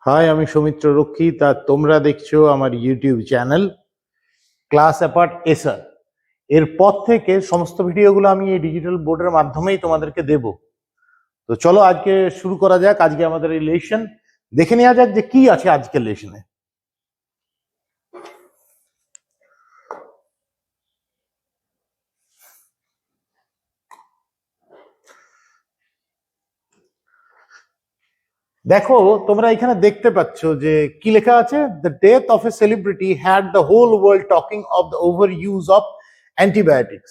High, আমি সৌমিত্র রক্ষিত আর তোমরা দেখছো আমার ইউটিউব চ্যানেল ক্লাস অ্যাপার্ট এসার। এরপর থেকে সমস্ত ভিডিওগুলো আমি এই ডিজিটাল বোর্ডের মাধ্যমেই তোমাদেরকে দেব। তো চলো আজকে শুরু করা যাক। আজকে আমাদের এই লেসন দেখে নেওয়া যাক যে কি আছে আজকের লেসনে। দেখো, তোমরা এখানে দেখতে পাচ্ছ যে কি লেখা আছে, the death of a celebrity had the whole world talking of the over use of antibiotics.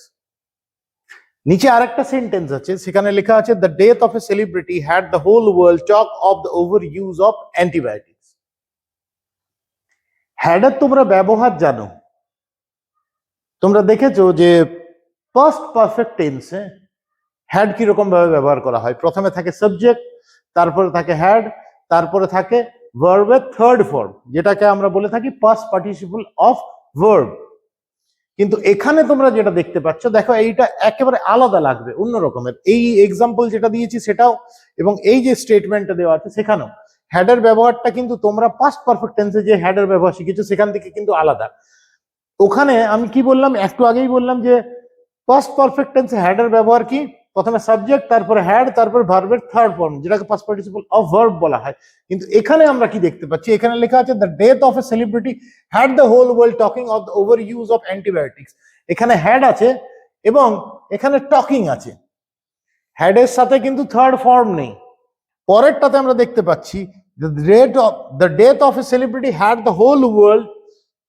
নিচে আরেকটা সেন্টেন্স আছে, সেখানে লেখা আছে the death of a celebrity had the whole world talk of the over use of antibiotics. হ্যাডের তোমরা ব্যবহার জানো, তোমরা দেখেছো যে ফার্স্ট পারফেক্ট টেন্সে হ্যাড কিরকম ভাবে ব্যবহার করা হয়। প্রথমে থাকে সাবজেক্ট, তারপরে থাকে হ্যাড, তারপরে থাকে ভার্বের থার্ড ফর্ম, যেটাকে আমরা বলে থাকি পাস্ট পার্টিসিপল অফ ভার্ব। কিন্তু এখানে তোমরা যেটা দেখতে পাচ্ছ, দেখো এইটা একেবারে আলাদা লাগবে, অন্য রকমের। এই এক্সাম্পল যেটা দিয়েছি সেটাও এবং এই যে স্টেটমেন্টটা দেওয়া আছে সেখানেও হ্যাডের ব্যবহারটা কিন্তু তোমরা পাস্ট পারফেক্ট টেন্সে যে হ্যাডের ব্যবহার শিখেছো সেখান থেকে কিন্তু আলাদা। ওখানে আমি কি বললাম, একটু আগেই বললাম যে পাস্ট পারফেক্ট টেন্সে হ্যাডের ব্যবহার কি, প্রথমে সাবজেক্ট, তারপরে হ্যাড, তারপরে ভার্বের থার্ড ফর্ম, যেটাকে পাস্ট পার্টিসিপল অফ ভার্ব বলা হয়। কিন্তু এখানে আমরা কি দেখতে পাচ্ছি, এখানে লেখা আছে the death of a celebrity had the whole world talking of the over use of antibiotics. এখানে হ্যাড আছে এবং এখানে টকিং আছে, হ্যাডের সাথে কিন্তু থার্ড ফর্ম নেই। পরেরটাতে আমরা দেখতে পাচ্ছি the death of a celebrity had the whole world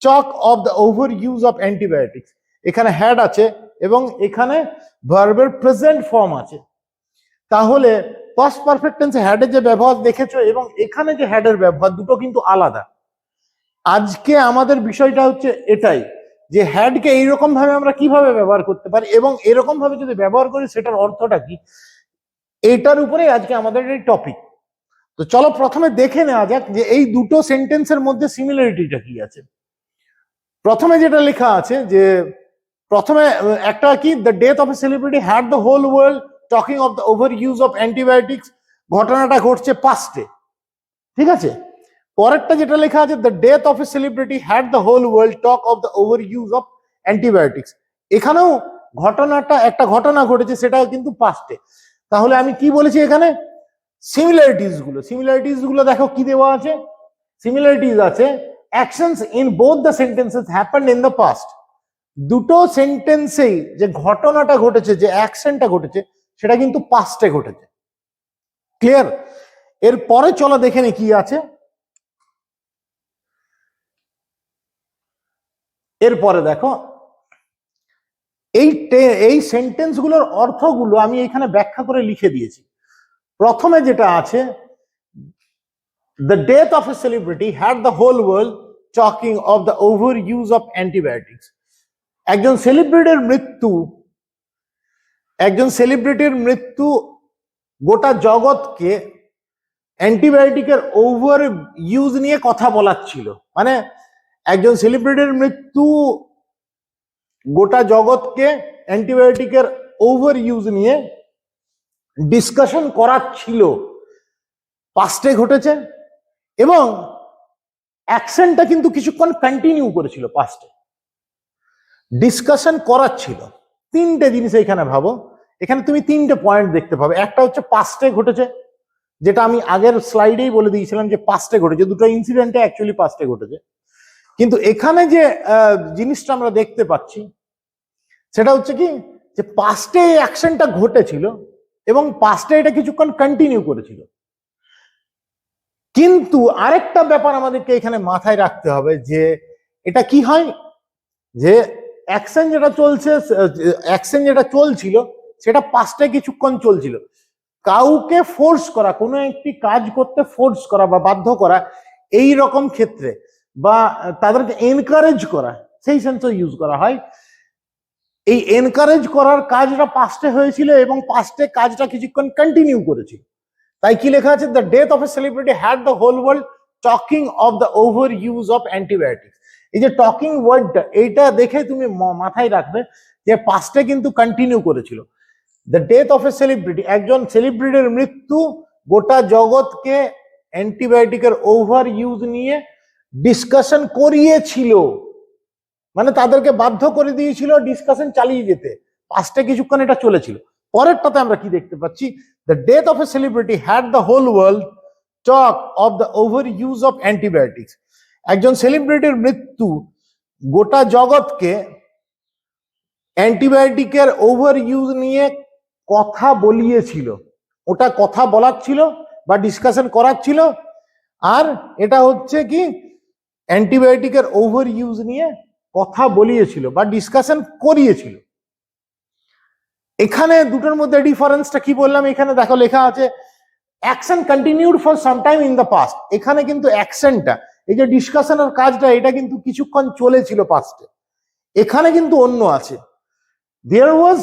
talk of the over use of antibiotics. এখানে হ্যাড আছে এবং এখানে ভার্বের প্রেজেন্ট ফর্ম আছে। তাহলে পাস্ট পারফেক্ট টেন্সে হ্যাডের যে ব্যবহার দেখেছো এবং এখানে যে হ্যাডের ব্যবহার, দুটো কিন্তু আলাদা। আজকে আমাদের বিষয়টা হচ্ছে এটাই যে হ্যাডকে এইরকম ভাবে আমরা কিভাবে ব্যবহার করতে পারি এবং এরকম ভাবে যদি ব্যবহার করি সেটার অর্থটা কি, এটার উপরে আজকে আমাদের এই টপিক। তো চলো প্রথমে দেখে নেওয়া যাক যে এই দুটো সেন্টেন্সের মধ্যে সিমিলারিটিটা কি আছে। প্রথমে যেটা লেখা আছে যে প্রথমে একটা কি, the death of a celebrity had the whole world talking of the over use of antibiotics. ঘটনাটা ঘটছে পাস্টে, ঠিক আছে। পরেরটা যেটা লেখা আছে, the death of a celebrity had the whole world talk of the over use of antibiotics. এখানেও ঘটনাটা একটা ঘটনা ঘটেছে, সেটাও কিন্তু পাস্টে। তাহলে আমি কি বলেছি এখানে, সিমিলারিটিস গুলো দেখো কি দেওয়া আছে। সিমিলারিটিস আছে, actions in both the sentences happened in the past. দুটো সেন্টেন্সেই যে ঘটনাটা ঘটেছে, যে অ্যাকশনটা ঘটেছে, সেটা কিন্তু পাস্টে ঘটেছে। ক্লিয়ার? এরপরে চলো দেখে নি কি আছে। এরপরে দেখো এই সেন্টেন্স গুলোর অর্থগুলো আমি এখানে ব্যাখ্যা করে লিখে দিয়েছি। প্রথমে যেটা আছে, the death of a celebrity had the whole world talking of the over use of antibiotics. একজন সেলিব্রিটির মৃত্যু গোটা জগৎকে অ্যান্টিবায়োটিকের ওভার ইউজ নিয়ে কথা বলাচ্ছিল। মানে একজন সেলিব্রিটির মৃত্যু গোটা জগৎকে অ্যান্টিবায়োটিকের ওভার ইউজ নিয়ে ডিসকাশন করাচ্ছিল, পাস্টে ঘটেছে। এবং অ্যাকশনটা কিন্তু কিছুক্ষণ কন্টিনিউ করেছিল, পাস্টে ডিসকাশন করাচ্ছিল। তিনটে জিনিস এখানে ভাবো, এখানে তুমি তিনটে পয়েন্ট দেখতে পাবে। একটা হচ্ছে পাস্টে ঘটেছে, যেটা আমি আগের স্লাইডেই বলে দিয়েছিলাম যে পাস্টে ঘটেছে, দুটো ইনসিডেন্টে অ্যাকচুয়ালি পাস্টে ঘটেছে। কিন্তু এখানে যে জিনিসটা আমরা দেখতে পাচ্ছি সেটা হচ্ছে কি, যে পাস্টে এই অ্যাকশনটা ঘটেছিল এবং পাস্টে এটা কিছুক্ষণ কন্টিনিউ করেছিল। কিন্তু আরেকটা ব্যাপার আমাদেরকে এখানে মাথায় রাখতে হবে যে এটা কি হয়, যে অ্যাকশন যেটা চলছিল সেটা পাস্টে কিছুক্ষণ চলছিল। কাউকে ফোর্স করা, কোনো একটি কাজ করতে ফোর্স করা বা বাধ্য করা, এই রকম ক্ষেত্রে বা তাদেরকে এনকারেজ করা, সেই সেন্সে ইউজ করা হয়। এই এনকারেজ করার কাজটা পাস্টে হয়েছিল এবং পাস্টে কাজটা কিছুক্ষণ কন্টিনিউ করেছিল। তাই কি লেখা আছে, the death of a celebrity had the whole world talking of the over use of antibiotics. এই যে টকিং ওয়ার্ডটা, এইটা দেখে তুমি মাথায় রাখবে যে পাস্টে কিন্তু কন্টিনিউ করেছিল। The death of a celebrity, একজন সেলিব্রিটির মৃত্যু গোটা জগৎকে অ্যান্টিবায়োটিকের ওভার ইউজ নিয়ে ডিসকাশন করিয়েছিল, মানে তাদেরকে বাধ্য করে দিয়েছিল ডিসকাশন চালিয়ে যেতে। পাস্টে কিছুক্ষণ এটা চলেছিল। পরেরটাতে আমরা কি দেখতে পাচ্ছি, the death of a celebrity had the whole world talk of the over use of antibiotics. একজন সেলিব্রিটির মৃত্যু গোটা জগৎকে অ্যান্টিবায়োটিকের ওভার ইউজ নিয়ে কথা বলিয়েছিল। ওটা কথা বলাচ্ছিল বা ডিসকাশন করাচ্ছিল, আর এটা হচ্ছে কি অ্যান্টিবায়োটিকের ওভার ইউজ নিয়ে কথা বলিয়েছিল বা ডিসকাশন করিয়েছিল। এখানে দুটোর মধ্যে ডিফারেন্সটা কি বললাম, এখানে দেখো লেখা আছে action continued for some time in the past. এখানে কিন্তু অ্যাকশনটা, এই যে ডিসকাশনের কাজটা, এটা কিন্তু কিছুক্ষণ চলেছিল পাস্টে। এখানে কিন্তু অন্য আছে, there was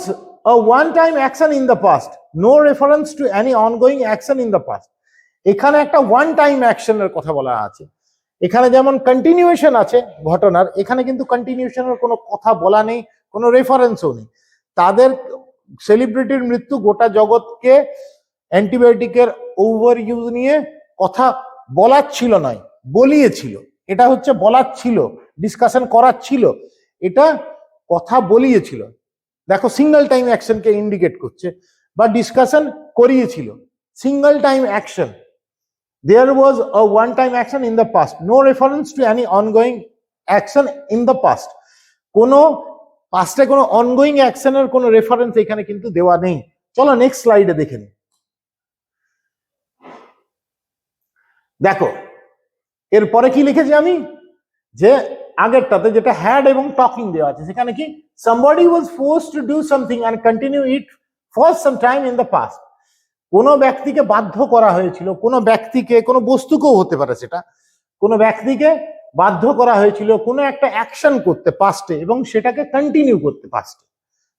a one time action in the past, no reference to any ongoing action in the past। এখানে একটা ওয়ান টাইম অ্যাকশনের কথা বলা আছে। এখানে যেমন কন্টিনিউয়েশন আছে ঘটনার, এখানে কিন্তু কন্টিনিউশনের কোনো কথা বলা নেই, কোনো রেফারেন্সও নেই। তাদের সেলিব্রিটির মৃত্যু গোটা জগৎকে অ্যান্টিবায়োটিকের ওভার ইউজ নিয়ে কথা বলাচ্ছিল নয়, বলিয়েছিল। এটা হচ্ছে বলাচ্ছিল, ডিসকাশন করাচ্ছিল, এটা কথা বলিয়েছিল। দেখো সিঙ্গল টাইম অ্যাকশনকে ইন্ডিকেট করছে, বা ডিসকাশন করিয়েছিল, single time action. There was a one time action in the past, no reference to any ongoing action in the past। কোনো পাস্টে কোনো অনগোয়িং অ্যাকশনের কোনো রেফারেন্স এখানে কিন্তু দেওয়া নেই। চলো নেক্সট স্লাইডে দেখে নিই। দেখো এরপরে কি লিখেছি আমি, যে আগেরটাতে যেটা হ্যাড এবং টকিং দেওয়া আছে, সেখানে কি somebody was forced to do something and continue it for some time in the past। কোনো ব্যক্তিকে বাধ্য করা হয়েছিল, কোনো ব্যক্তিকে, কোনো বস্তুকেও হতে পারে সেটা, কোনো ব্যক্তিকে বাধ্য করা হয়েছিল কোনো একটা অ্যাকশন করতে পাস্টে, এবং সেটাকে কন্টিনিউ করতে পাস্টে,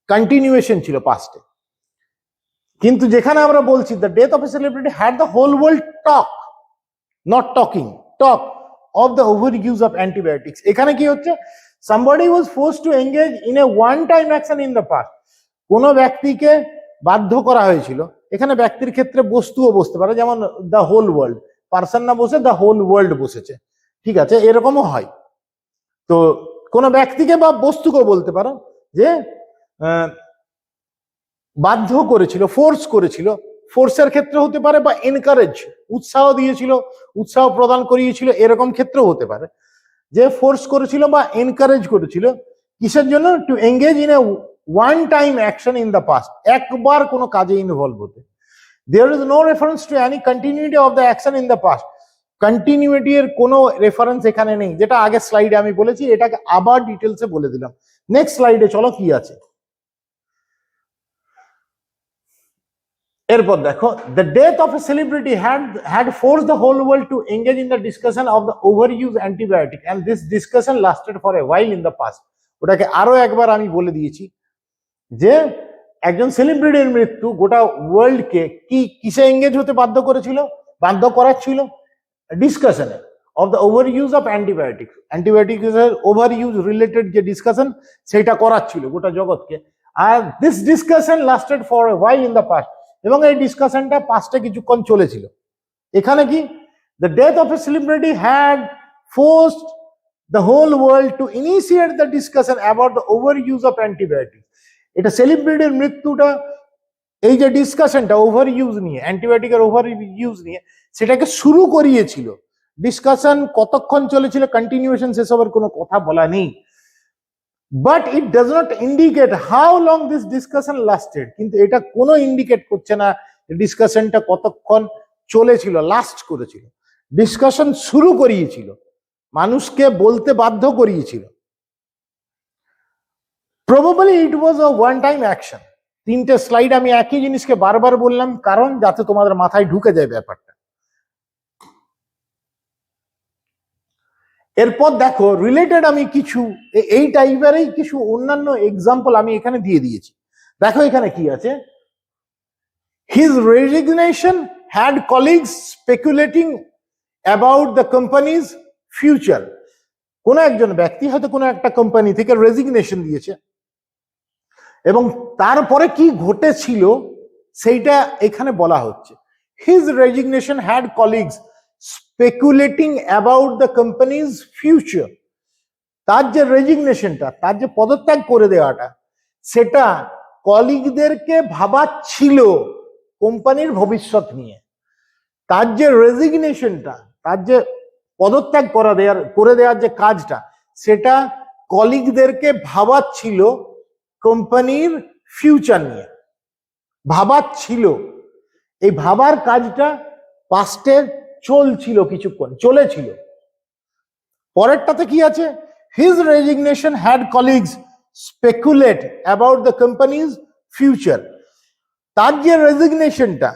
কন্টিনিউয়েশন ছিল পাস্টে। কিন্তু যেখানে আমরা বলছি the death of a celebrity had the whole world talk, not talking, talk of the overuse of antibiotics। এখানে কি হচ্ছে, somebody was forced to engage in a one time action in the past। কোন ব্যক্তিকে বাধ্য করা হয়েছিল, এখানে ব্যক্তির ক্ষেত্রে বস্তুও বসতে পারে, যেমন দ্য হোল ওয়ার্ল্ড, পার্সন না বসে দ্য হোল ওয়ার্ল্ড বসেছে, ঠিক আছে, এরকমও হয়। তো কোন ব্যক্তিকে বা বস্তুকেও বলতে পারো যে বাধ্য করেছিল, ফোর্স করেছিল, ফোর্সের ক্ষেত্রে হতে পারে, বা এনকারেজ, উৎসাহ দিয়েছিল, উৎসাহ প্রদান করিয়েছিল, এরকম ক্ষেত্রেও হতে পারে, যে ফোর্স করেছিল বা এনকারেজ করেছিল কিসের জন্য, to engage in a one time action in the past, একবার কোনো কাজে ইনভলভ হতে। There is no reference to any continuity of the action in the past. Continuity এর কোনো রেফারেন্স এখানে নেই, যেটা আগের স্লাইডে আমি বলেছি, এটাকে আবার ডিটেলসে বলে দিলাম। নেক্সট স্লাইডে চলো কি আছে। এরপর দেখো, the death of a celebrity had force the whole world to engage in the discussion of the over use antibiotic and this discussion lasted for a while in the past. ওটাকে আরো একবার আমি বলে দিয়েছি, যে একজন সেলিব্রিটির মৃত্যু গোটা ওয়ার্ল্ডকে কিসে এঙ্গেজ হতে বাধ্য করেছিল, বাধ্য করাচ্ছিল ডিসকাশনে of the over use of antibiotics. অ্যান্টিবায়োটিক্সের ওভার ইউজ রিলেটেড যে ডিসকাশন, সেটা করাচ্ছিল গোটা জগৎকে। আর this discussion lasted for a while in the past, এবং এই ডিসকাশনটা পাস্টে কিছুক্ষণ চলেছিল। এখানে কি, the death of a celebrity had forced the whole world to initiate the discussion about the over use of antibiotics. এটা সেলিব্রিটির মৃত্যুটা, এই যে ডিসকাশনটা ওভার ইউজ নিয়ে, অ্যান্টিবায়োটিকের ওভার ইউজ নিয়ে, সেটাকে শুরু করিয়েছিল। ডিসকাশন কতক্ষণ চলেছিল, কন্টিনিউয়েশন, সেসবের কোনো কথা বলা নেই। But it does not indicate how long this discussion lasted. কিন্তু এটা কোনো ইন্ডিকেট করছে না ডিসকাশনটা কতক্ষণ চলেছিল, লাস্ট করেছিল। ডিসকাশন শুরু করিয়েছিল, মানুষকে বলতে বাধ্য করিয়েছিল। Probably it was a one time action. তিনটে স্লাইড আমি একই জিনিসকে বারবার বললাম, কারণ যাতে তোমাদের মাথায় ঢুকে যায় ব্যাপারটা। এরপর দেখো রিলেটেড আমি কিছু এই টাইপেরই কিছু অন্যান্য এক্সাম্পল আমি এখানে দিয়ে দিয়েছি। দেখো এখানে কি আছে, his resignation had colleagues speculating about the company's future. কোন একজন ব্যক্তি হয়তো কোনো একটা কোম্পানি থেকে রেজিগনেশন দিয়েছে, এবং তারপরে কি ঘটেছিল সেইটা এখানে বলা হচ্ছে। His resignation had colleagues speculating about the company's future. তার যে রেজিগনেশনটা, তার যে পদত্যাগ করে দেওয়াটা, সেটা কলিগদেরকে ভাবাচ্ছিল কোম্পানির ভবিষ্যৎ নিয়ে। তার যে রেজিগনেশনটা, তার যে পদত্যাগ করে দেওয়ার যে কাজটা, সেটা কলিগদেরকে ভাবাচ্ছিল কোম্পানির ফিউচার নিয়ে, ভাবাচ্ছিল। এই ভাবার কাজটা পাস্টে চলছিল, কিছুক্ষণ চলেছিল। পরেরটাতে কি আছে? His resignation had colleagues speculate about the company's future. তার যে রেজিগনেশনটা,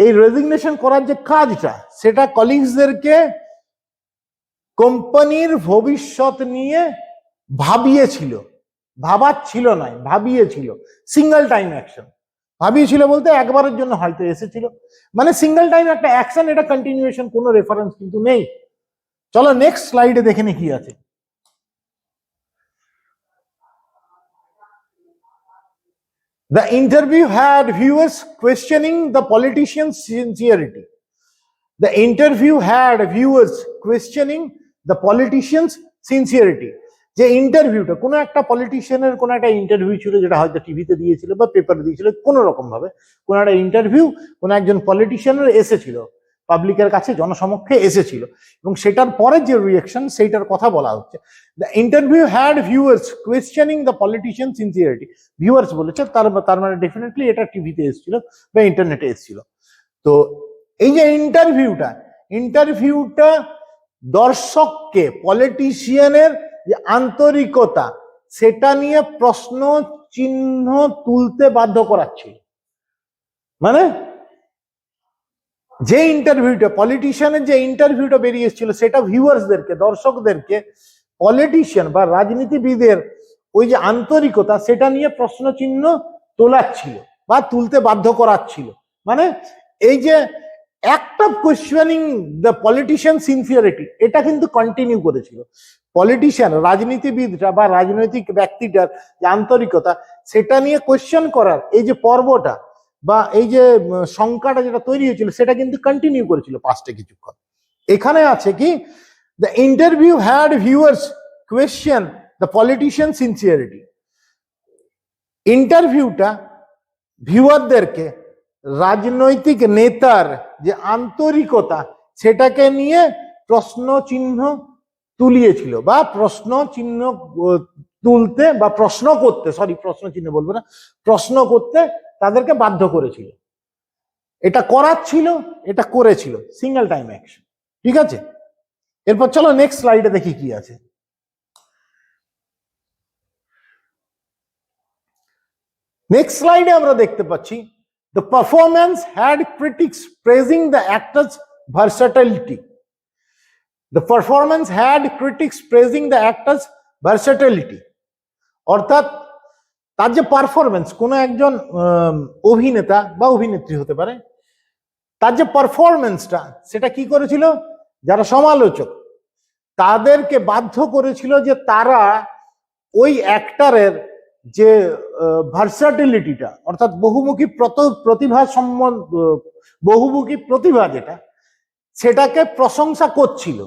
এই রেজিগনেশন করার যে কাজটা, সেটা কলিগসদেরকে কোম্পানির ভবিষ্যৎ নিয়ে ভাবিয়েছিল। ভাবাচ্ছিল নয়, ভাবিয়েছিল। Single time action. ভাবিয়েছিল বলতে একবারের জন্য হয়তো এসেছিল, মানে সিঙ্গেল টাইম একটা অ্যাকশন, এটা কন্টিনিউয়েশন, কোনো রেফারেন্স কিন্তু নেই। চলো নেক্সট স্লাইডে দেখে নি কি আছে। The interview had viewers questioning the politician's sincerity. The interview had viewers questioning the politician's sincerity. যে ইন্টারভিউটা, কোনো একটা পলিটিশিয়ানের কোনো একটা ইন্টারভিউ ছিল, যেটা হয়তো টিভিতে দিয়েছিল বা পেপারে দিয়েছিল, কোনো রকম ভাবে কোনো একটা ইন্টারভিউ কোনো একজন পলিটিশিয়ানের এসেছিল, পাবলিকের কাছে জনসমক্ষে এসেছিল, এবং সেটার পরে যে রিয়েকশন, সেইটার কথা বলা হচ্ছে। The interview had viewers questioning the politician sincerity. Viewers বলেছে, তার মানে ডেফিনেটলি এটা টিভিতে এসেছিল বা ইন্টারনেটে এসেছিল। তো এই যে ইন্টারভিউটা দর্শককে পলিটিশিয়ানের যে আন্তরিকতা, সেটা নিয়ে প্রশ্ন চিহ্ন তুলতে বাধ্য করাচ্ছিল। মানে যে ইন্টারভিউটা, পলিটিশিয়ানের যে ইন্টারভিউটা বেরিয়ে এসেছিল, সেটা ভিউয়ার্সদেরকে, দর্শকদেরকে পলিটিশিয়ান বা রাজনীতিবিদের ওই যে আন্তরিকতা, সেটা নিয়ে প্রশ্ন চিহ্ন তোলাচ্ছিল বা তুলতে বাধ্য করাচ্ছিল। মানে এই যে act of questioning the politician sincerity, এটা কিন্তু কন্টিনিউ করেছিল। পলিটিশিয়ান, রাজনীতিবিদরা বা রাজনৈতিক ব্যক্তিটার যে আন্তরিকতা, সেটা নিয়ে কোয়েশ্চেন করার এই যে পর্বটা বা এই যে সংখ্যাটা যেটা তৈরি হয়েছিল, সেটা কিন্তু কন্টিনিউ করেছিল পাস্টে কিছুক্ষণ। এখানে আছে কি, the interview had viewers question the politician sincerity. ইন্টারভিউটা ভিউয়ারদেরকে রাজনৈতিক নেতার যে আন্তরিকতা, সেটাকে নিয়ে প্রশ্ন চিহ্ন তুলিয়েছিল বা প্রশ্ন চিহ্ন তুলতে বা প্রশ্ন করতে, প্রশ্ন চিহ্ন বলবো না, প্রশ্ন করতে তাদেরকে বাধ্য করেছিল। এটা করাচ্ছিল, এটা করেছিল, সিঙ্গেল টাইম অ্যাকশন। ঠিক আছে, এরপর চলো নেক্সট স্লাইডে দেখি কি আছে। নেক্সট স্লাইডে আমরা দেখতে পাচ্ছি, the performance had critics praising the actors' versatility. The performance had critics praising the actors' versatility. অর্থাৎ তার যে পারফরমেন্স, কোনো একজন অভিনেতা বা অভিনেত্রী হতে পারে, তার যে পারফরমেন্সটা, সেটা কি করেছিল, যারা সমালোচক তাদেরকে বাধ্য করেছিল যে তারা ওই অ্যাক্টরের যে ভার্সাটিলিটিটা, অর্থাৎ বহুমুখী প্রতিভা যেটা, সেটাকে প্রশংসা করছিল।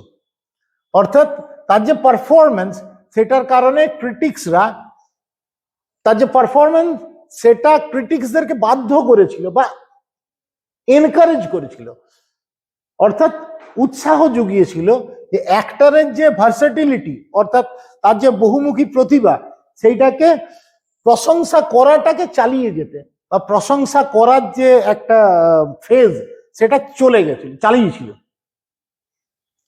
অর্থাৎ তার যে পারফরমেন্স, সেটার কারণে ক্রিটিক্সরা, তার যে পারফরমেন্স, সেটা ক্রিটিক্সদেরকে বাধ্য করেছিল বা এনকারেজ করেছিল, অর্থাৎ উৎসাহ জুগিয়েছিল যে অ্যাক্টরের যে ভার্সাটিলিটি, অর্থাৎ তার যে বহুমুখী প্রতিভা, সেইটাকে প্রশংসা করাটাকে চালিয়ে যেতে, বা প্রশংসা করার যে একটা ফেজ, সেটা চালিয়েছিল।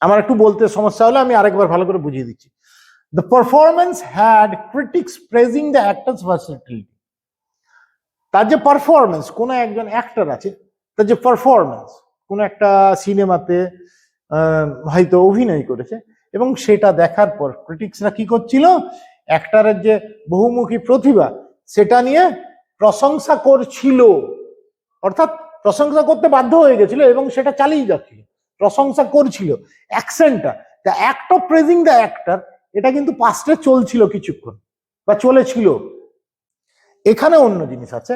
আমার একটু বলতে সমস্যা হলে আমি আরেকবার ভালো করে বুঝিয়ে দিচ্ছি। The performance had critics praising the actor's versatility. তার যে পারফরমেন্স, কোন একজন অ্যাক্টর আছে, তার যে পারফরমেন্স, কোন একটা সিনেমাতে হয়তো অভিনয় করেছে, এবং সেটা দেখার পর ক্রিটিক্সরা কি করছিল, অ্যাক্টরের যে বহুমুখী প্রতিভা, সেটা নিয়ে প্রশংসা করছিল। অর্থাৎ প্রশংসা করতে বাধ্য হয়ে গেছিল এবং সেটা চালিয়ে যাচ্ছিল, প্রশংসা করছিল। অ্যাকশনটা, the act of praising the actor, এটা কিন্তু পাস্টে চলছিল কিছুক্ষণ বা চলেছিল। এখানে অন্য জিনিস আছে,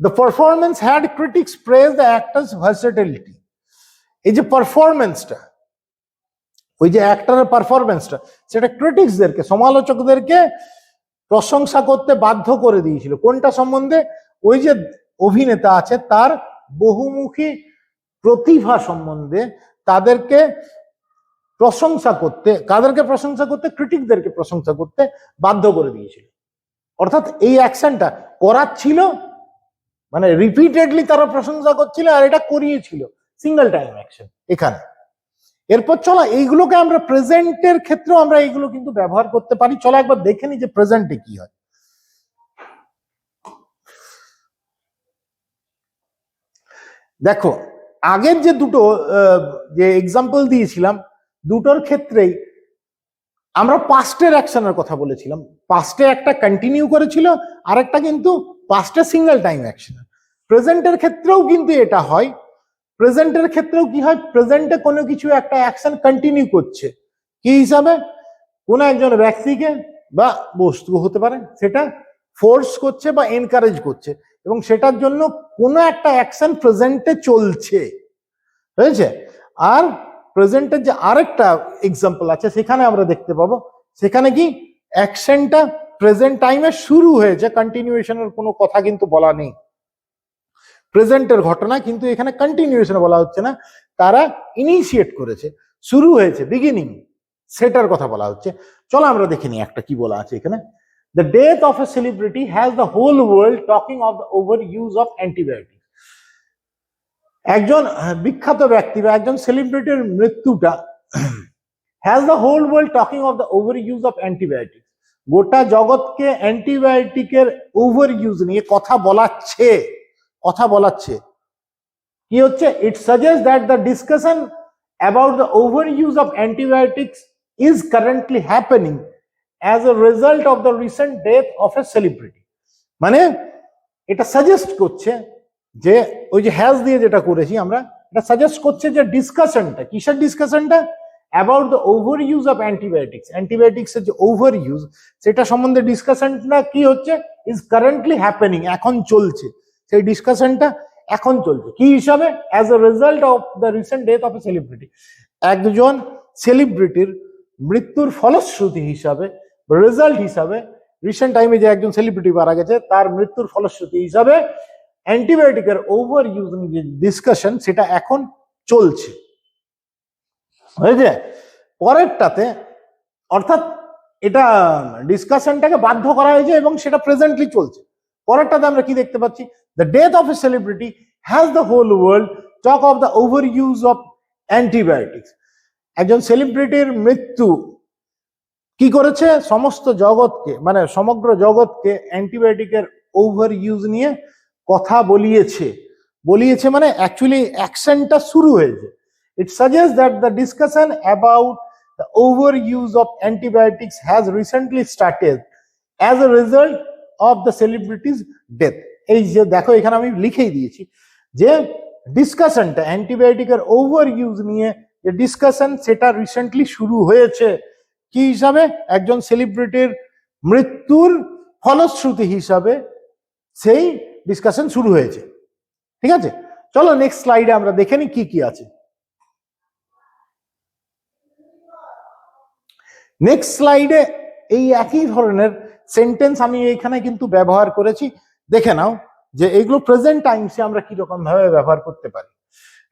the performance had critics praise the actor's versatility. এই যে পারফরমেন্সটা, ওই যে অ্যাক্টরের পারফরমেন্সটা, সেটা ক্রিটিক্সদেরকে, সমালোচকদেরকে প্রশংসা করতে বাধ্য করে দিয়েছিল। কোনটা সম্বন্ধে? ওই যে অভিনেতা আছে তার বহুমুখী প্রতিভা সম্বন্ধে তাদেরকে প্রশংসা করতে, কাদেরকে প্রশংসা করতে? ক্রিটিকদেরকে প্রশংসা করতে বাধ্য করে দিয়েছিল। অর্থাৎ এই অ্যাকশনটা করাচ্ছিল, মানে রিপিটেডলি তারা প্রশংসা করছিল, আর এটা করিয়েছিল সিঙ্গেল টাইম অ্যাকশন এখানে। এরপর চলো এইগুলোকে আমরা প্রেজেন্টের ক্ষেত্রেও আমরা এইগুলো কিন্তু ব্যবহার করতে পারি। চলো একবার দেখে নি যে প্রেজেন্টে কি হয়। দেখো, আগের যে দুটো যে এক্সাম্পল দিয়েছিলাম, দুটোর ক্ষেত্রেই আমরা পাস্টের অ্যাকশনের কথা বলেছিলাম। পাস্টে একটা কন্টিনিউ করেছিল, আর একটা কিন্তু পাস্টে সিঙ্গেল টাইম অ্যাকশন। প্রেজেন্টের ক্ষেত্রেও কিন্তু এটা হয়। প্রেজেন্টের ক্ষেত্রেও কি হয়? প্রেজেন্টে কোনো কিছু একটা অ্যাকশন কন্টিনিউ করছে, কি হিসাবে? কোনো একজন ব্যক্তিকে বা বস্তু হতে পারে, সেটা ফোর্স করছে বা এনকারেজ করছে, এবং সেটার জন্য কোনো একটা অ্যাকশন প্রেজেন্টে চলছে, হয়েছে। আর প্রেজেন্টের যে আরেকটা এক্সাম্পল আছে সেখানে আমরা দেখতে পাবো, সেখানে কি অ্যাকশনটা প্রেজেন্ট টাইমে শুরু হয়েছে, কন্টিনিউয়েশনের কোনো কথা কিন্তু বলা নেই। প্রেজেন্টের ঘটনা কিন্তু এখানে কন্টিনিউয়েশন বলা হচ্ছে না, তারা ইনিশিয়েট করেছে, শুরু হয়েছে, বিগিনিং, সেটার কথা বলা হচ্ছে। চলো আমরা দেখে নিই একটা কি বলা আছে এখানে। The death of a celebrity has the whole world talking of the overuse of antibiotics. একজন বিখ্যাত ব্যক্তি বা একজন সেলিব্রিটির মৃত্যুটা has the whole world talking of the overuse of antibiotics. গোটা জগৎকে অ্যান্টিবায়োটিকের ওভার ইউজ নিয়ে কথা বলাচ্ছে, কথা বলাচ্ছে। কি হচ্ছে? It suggests that the discussion about the overuse of antibiotics is currently happening as a result of the recent death of a celebrity. মানে এটা সাজেস্ট করছে যে, ওই যে হ্যাজ দিয়ে যেটা করেছি আমরা, এটা সাজেস্ট করছে যে ডিসকাশনটা, কিসের ডিসকাশনটা? About the over use of antibiotics. অ্যান্টিবায়োটিক্সের যে ওভার ইউজ, সেটা সম্বন্ধে ডিসকাশনটা কি হচ্ছে? ইজ কারেন্টলি হ্যাপেনিং, এখন চলছে। সেই ডিসকাশনটা এখন চলছে কি হিসাবে? As a result of the recent death of a celebrity. একজন সেলিব্রিটির মৃত্যুর ফলশ্রুতি হিসাবে, রেজাল্ট হিসাবে, রিসেন্ট টাইমে যে একজন সেলিব্রিটি মারা গেছে তার মৃত্যুর ফলশ্রুতি হিসাবে অ্যান্টিবায়োটিকের ওভার ইউজ যে ডিসকাশন, সেটা এখন চলছে, হয়েছে। পরেরটাতে অর্থাৎ এটা ডিসকাশনটাকে বাধ্য করা হয়েছে এবং সেটা প্রেজেন্টলি চলছে। পরেরটাতে আমরা কি দেখতে পাচ্ছি? The death of a celebrity has the whole world talk of the over use of antibiotics. একজন সেলিব্রিটির মৃত্যু কি করেছে? সমস্ত জগৎকে, মানে সমগ্র জগৎকে অ্যান্টিবায়োটিকের ওভার ইউজ নিয়ে কথা বলিয়েছে। বলিয়েছে মানে অ্যাকচুয়ালি অ্যাকশনটা শুরু হয়েছে। It suggests that the discussion about the overuse of antibiotics has recently started as a result of the celebrity's death. এই যে দেখো, এখানে আমি লিখেই দিয়েছি যে ডিসকাশনটা অ্যান্টিবায়োটিকের ওভার ইউজ নিয়ে যে ডিসকাশন, সেটা রিসেন্টলি শুরু হয়েছে। কি হিসাবে? একজন সেলিব্রিটির মৃত্যুর ফলশ্রুতি হিসাবে সেই ডিসকাশন শুরু হয়েছে। ঠিক আছে, চলো নেক্সট স্লাইডে আমরা দেখে নিই কি কি আছে। নেক্সট স্লাইডে এই একই ধরনের সেন্টেন্স আমি এইখানে কিন্তু ব্যবহার করেছি, দেখে নাও যে এগুলো প্রেজেন্ট টাইমসে আমরা কিরকম ভাবে ব্যবহার করতে পারি।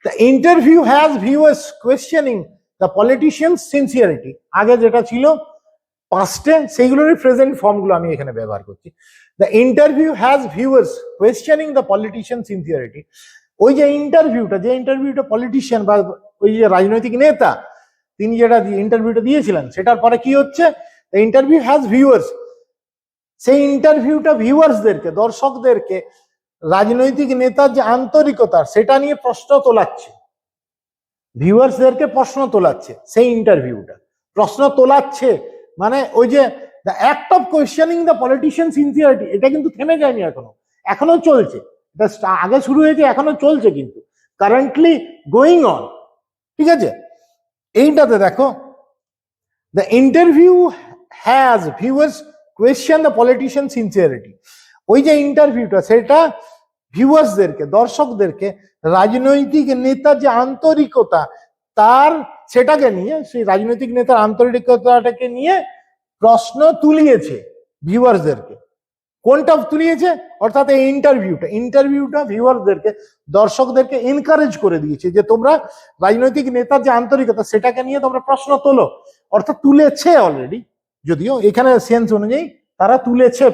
The interview has viewers questioning the politicians sincerity. আগে যেটা ছিল পাস্টে, সেইগুলোরই প্রেজেন্ট ফর্মগুলো আমি এখানে ব্যবহার করছি। The interview has viewers questioning the politician sincerity. ওই যে ইন্টারভিউটা পলিটিশিয়ান বা ওই যে রাজনৈতিক নেতা, তিনি যেটা ইন্টারভিউটা দিয়েছিলেন, সেটার পরে কি হচ্ছে? The interview has viewers. সেই ইন্টারভিউটা ভিউয়ার্সদেরকে, দর্শকদেরকে রাজনৈতিক নেতার যে আন্তরিকতা, সেটা নিয়ে প্রশ্ন তোলাচ্ছে। ভিউয়ার্সদেরকে প্রশ্ন তোলাচ্ছে সেই ইন্টারভিউটা, প্রশ্ন তোলাচ্ছে মানে ওই যে the act of questioning the politician sincerity, এটা কিন্তু থেমে যায়নি, এখনো চলছে। এটা আগে শুরু হয়েছে, এখনো চলছে, কিন্তু কারেন্টলি গোয়িং অন। ঠিক আছে, এইটাতে দেখো, the interview has viewers question the politician sincerity. ওই যে ইন্টারভিউটা, সেটা ভিউয়ার্সদেরকে, দর্শকদেরকে রাজনৈতিক নেতার যে আন্তরিকতা সেটাকে নিয়ে, সেই রাজনৈতিক নেতার আন্তরিকতাটাকে নিয়ে প্রশ্ন তুলিয়েছে ভিউয়ার্সদেরকে। কোনটা তুলিয়েছে? অর্থাৎ এই ইন্টারভিউটা ভিউয়ারদেরকে, দর্শকদেরকে এনকারেজ করে দিয়েছে যে তোমরা রাজনৈতিক নেতার যে আন্তরিকতা সেটাকে নিয়ে তোমরা প্রশ্ন তোলো। অর্থাৎ তুলেছে অলরেডি, যদিও এখানে সেন্স অনুযায়ী তারা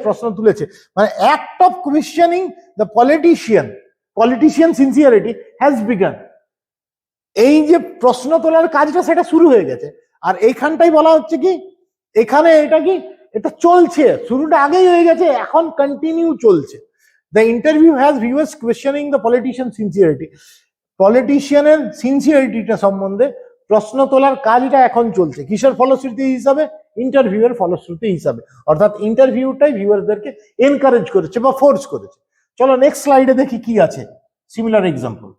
প্রশ্ন তুলেছে। মানে act of questioning the politician sincerity has began. এই যে প্রশ্ন তোলার কাজটা সেটা শুরু হয়ে গেছে। আর এইখানটাই বলা হচ্ছে কি, এখানে এটা চলছে, শুরুটা আগেই হয়ে গেছে, এখন কন্টিনিউ চলছে। The interview has viewers questioning the politician sincerity. পলিটিশিয়ানের সিনসিয়ারিটিটা সম্বন্ধে প্রশ্ন তোলার কাজটা এখন চলছে। কিসের ফলশ্রুতি হিসাবে? ইন্টারভিউয়ের ফলশ্রুতি হিসাবে। অর্থাৎ ইন্টারভিউটাই ভিউয়ারদেরকে এনকারেজ করেছে বা ফোর্স করেছে। চলো নেক্সট স্লাইডে দেখি কি আছে similar example.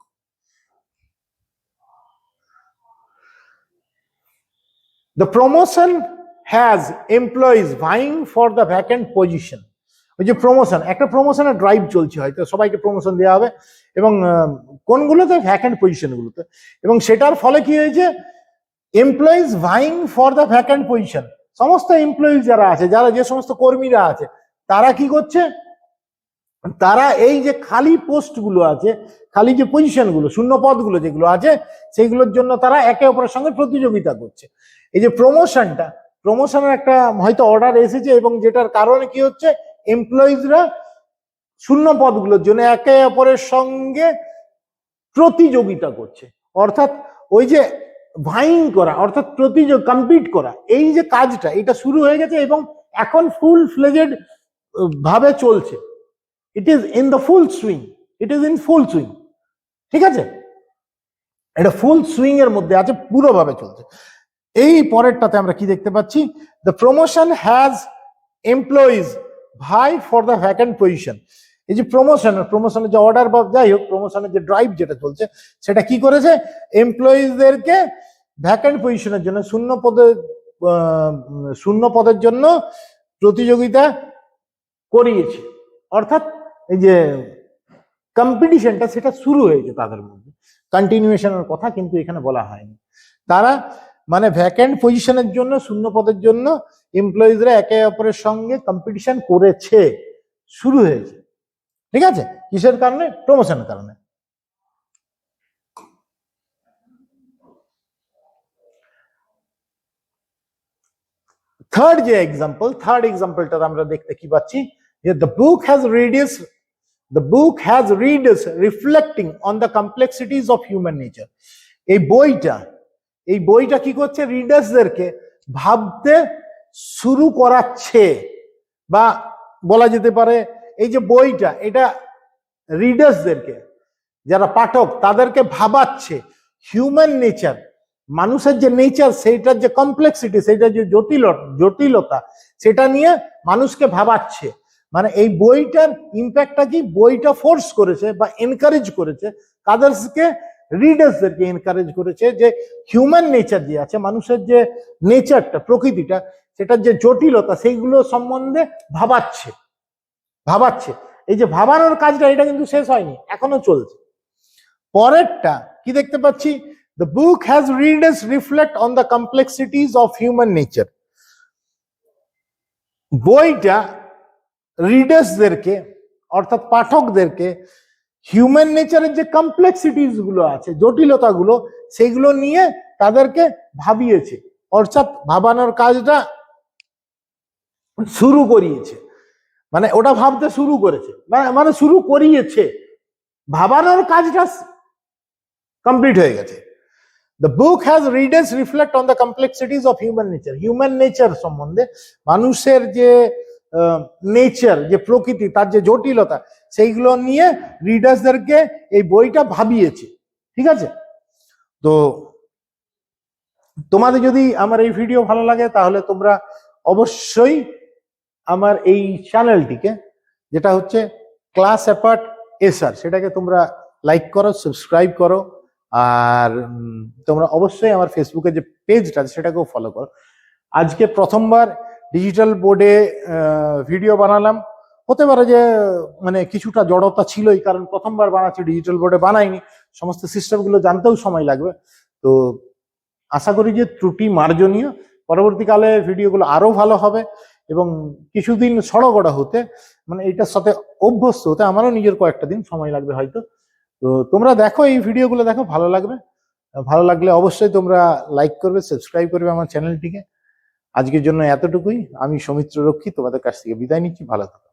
The promotion has employees vying for the vacant position. ওই যে একটা প্রমোশনের ড্রাইভ চলছে, হয়তো সবাইকে প্রমোশন দেওয়া হবে, এবং কোনগুলোতে? ভ্যাকেন্ট পজিশনগুলোতে। এবং সেটার ফলে কি হয়েছে? Employees vying for the vacant position. সমস্ত এমপ্লয়িজ যারা আছে, যে সমস্ত কর্মীরা আছে, তারা কি করছে? তারা এই যে খালি পোস্টগুলো আছে, খালি যে পজিশনগুলো, শূন্য পদগুলো যেগুলো আছে, সেইগুলোর জন্য তারা একে অপরের সঙ্গে প্রতিযোগিতা করছে। এই যে প্রমোশনের একটা হয়তো অর্ডার এসেছে, এবং যেটার কারণে কি হচ্ছে? এমপ্লয়িজরা শূন্য পদগুলোর জন্য একে অপরের সঙ্গে প্রতিযোগিতা করছে। অর্থাৎ ওই যে ভাইং করা, অর্থাৎ কম্পিট করা, এই যে কাজটা, এটা শুরু হয়ে গেছে এবং এখন ফুল ফ্লেজেড ভাবে চলছে। It is in full swing. ঠিক আছে, এটা ফুল সুইং এর মধ্যে আছে, পুরোভাবে চলছে। এই পরেরটাতে আমরা কি দেখতে পাচ্ছি? দ্য প্রমোশন হ্যাজ এমপ্লয়িজ ভাই ফর দ্য ভ্যাকেন্ট পজিশন। এই যে প্রমোশনের যে অর্ডার বা যাই হোক, প্রমোশনের যে ড্রাইভ যেটা চলছে, সেটা কি করেছে? এমপ্লয়িজদেরকে ভ্যাকেন্ট পজিশনের জন্য, শূন্য পদের জন্য প্রতিযোগিতা করিয়েছে। অর্থাৎ এই যে কম্পিটিশনটা সেটা শুরু হয়েছে তাদের মধ্যে। কন্টিনিউশনের কথা কিন্তু এখানে বলা হয়নি। তারা মানে ভ্যাকেন্ট পজিশনের জন্য, শূন্য পদের জন্য এমপ্লয়িজরা একে অপরের সঙ্গে কম্পিটিশন করেছে, শুরু হয়েছে। ঠিক আছে, কিসের কারণে? প্রমোশনের কারণে। থার্ড এক্সাম্পলটা আমরা দেখতে কি পাচ্ছি? যে the book has readers reflecting on the complexities of human nature. এই বইটা কি করছে? রিডার্সদেরকে ভাবতে শুরু করাচ্ছে, বা বলা যেতে পারে এই যে বইটা, এটা রিডার্সদেরকে, যারা পাঠক, তাদেরকে ভাবাচ্ছে হিউম্যান নেচার, মানুষের যে নেচার, সেইটার যে কমপ্লেক্সিটি, সেইটার যে জটিলতা, সেটা নিয়ে মানুষকে ভাবাচ্ছে। মানে এই বইটার ইম্প্যাক্টটা কি? বইটা ফোর্স করেছে বা এনকারেজ করেছে কাদেরকে? রিডার্সদেরকে এনকারেজ করেছে যে হিউম্যান নেচার যে আছে, মানুষের যে নেচারটা, প্রকৃতিটা, সেটার যে জটিলতা, সেইগুলো সম্বন্ধে ভাবাচ্ছে। এই যে ভাবানোর কাজটা, এটা কিন্তু শেষ হয়নি, এখনো চলছে। পরেরটা কি দেখতে পাচ্ছি? The book has readers reflect on the complexities of human nature. বইটা রিডার্সদেরকে, অর্থাৎ পাঠকদেরকে, হিউম্যান নেচারের যে কমপ্লেক্সিটিস গুলো আছে, জটিলতাগুলো, সেগুলো নিয়ে তাদেরকে ভাবিয়েছে। অর্থাৎ ভাবানোর কাজটা শুরু করিয়েছে, মানে ওটা ভাবতে শুরু করেছে, মানে শুরু করিয়েছে, ভাবানোর কাজটা কমপ্লিট হয়ে গেছে। The book has readers reflect on the complexities of human nature. Human nature সম্বন্ধে, মানুষের যে নেচার, যে প্রকৃতি, তার যে জটিলতা, সেইগুলো নিয়ে রিডার্সদেরকে এই বইটা ভাবিয়েছে। ঠিক আছে, তো তোমাদের যদি আমার এই ভিডিও ভালো লাগে, তাহলে তোমরা অবশ্যই আমার এই চ্যানেলটিকে, যেটা হচ্ছে ক্লাস অ্যাপার্ট এসআর, সেটাকে তোমরা লাইক করো, সাবস্ক্রাইব করো, আর তোমরা অবশ্যই আমার ফেসবুকে যে পেজটা আছে সেটাকেও ফলো করো। আজকে প্রথমবার ডিজিটাল বোর্ডে ভিডিও বানালাম, হতে পারে যে মানে কিছুটা জড়তা ছিলই, কারণ প্রথমবার বানাচ্ছি, ডিজিটাল বোর্ডে বানাইনি, সমস্ত সিস্টেমগুলো জানতেও সময় লাগবে। তো আশা করি যে ত্রুটি মার্জনীয়, পরবর্তীকালে ভিডিওগুলো আরো ভালো হবে এবং কিছুদিন সড়গড়া হতে, মানে এইটার সাথে অভ্যস্ত হতে আমারও নিজের কয়েকটা দিন সময় লাগবে হয়তো। তো তোমরা দেখো, এই ভিডিওগুলো দেখো, ভালো লাগবে। ভালো লাগলে অবশ্যই তোমরা লাইক করবে, সাবস্ক্রাইব করবে আমার চ্যানেলটিকে। আজকের জন্য এতটুকুই। আমি সৌমিত্র রক্ষী তোমাদের কাছ থেকে বিদায় নিচ্ছি। ভালো থাকো।